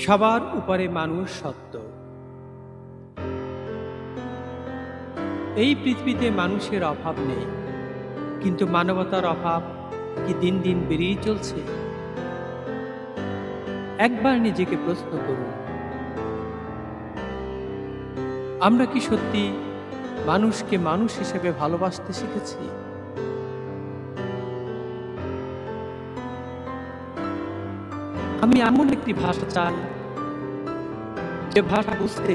সবার উপরে মানুষ সত্য। এই পৃথিবীতে মানুষের অভাব নেই, কিন্তু মানবতার অভাব কি দিন দিন বেড়েই চলছে? একবার নিজেকে প্রশ্ন করুন, আমরা কি সত্যি মানুষকে মানুষ হিসেবে ভালোবাসতে শিখেছি? আমি এমন একটি ভাষা চাই, যে ভাষা বুঝতে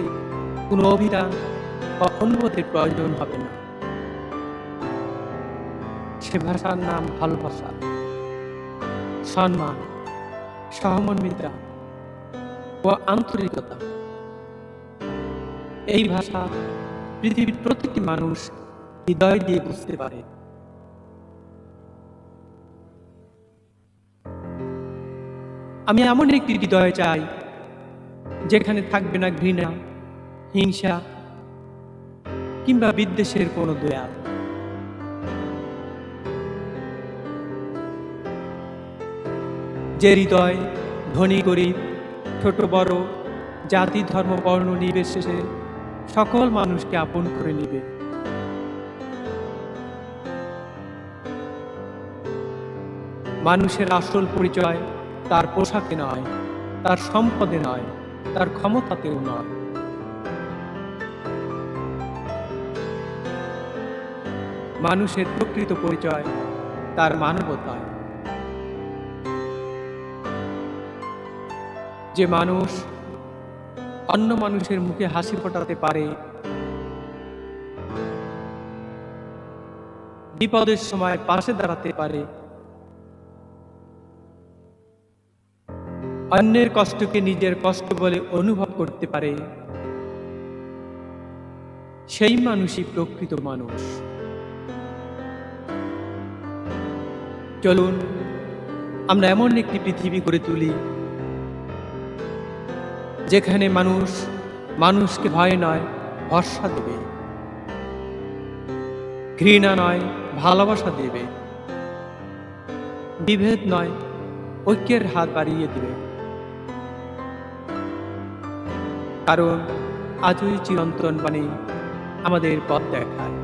কোনো অভিধান বা অনুবাদের প্রয়োজন হবে না। সে ভাষার নাম ভালোবাসা, সম্মান, সহমর্মিতা ও আন্তরিকতা। এই ভাষা পৃথিবীর প্রতিটি মানুষ হৃদয় দিয়ে বুঝতে পারে। আমি এমন একটি হৃদয় চাই, যেখানে থাকবে না ঘৃণা, হিংসা কিংবা বিদ্বেষের কোনো দয়া। যে হৃদয় ধনী গরিব, ছোট বড়, জাতি ধর্ম বর্ণ নির্বিশেষে সকল মানুষকে আপন করে নিবে। মানুষের আসল পরিচয় তার পোশাকে নয়, তার সম্পদে নয়, তার ক্ষমতাতেও নয়। মানুষের প্রকৃত পরিচয় তার মানবতায়। যে মানুষ অন্য মানুষের মুখে হাসি ফোটাতে পারে, বিপদের সময় পাশে দাঁড়াতে পারে, অন্যের কষ্টকে নিজের কষ্ট বলে অনুভব করতে পারে, সেই মানুষই প্রকৃত মানুষ। চলুন আমরা এমন একটি পৃথিবী গড়ে তুলি, যেখানে মানুষ মানুষকে ভয় নয় ভরসা দেবে, ঘৃণা নয় ভালোবাসা দেবে, বিভেদ নয় ঐক্যের হাত বাড়িয়ে দেবে। কারণ আজই চিরন্তন বাণী আমাদের পথ দেখায়,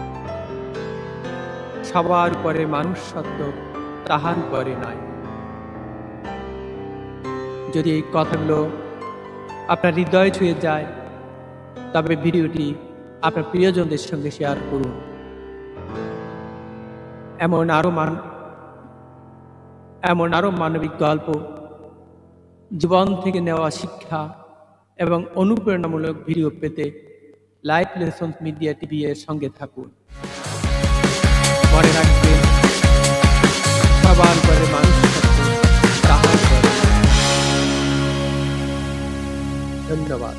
সবার উপরে মানুষ সত্য, তাহার উপরে নয়। যদি এই কথাগুলো আপনার হৃদয় ছুঁয়ে যায়, তবে ভিডিওটি আপনার প্রিয়জনদের সঙ্গে শেয়ার করুন। এমন আরো মানবিক গল্প, জীবন থেকে নেওয়া শিক্ষা এবং অনুপ্রেরণামূলক ভিডিও পেতে লাইফ লেসন্স মিডিয়া টিভি এর সঙ্গে থাকুন। মনে রাখবেন, সবার উপরে মানুষ সত্য, তাহার উপরে। ধন্যবাদ।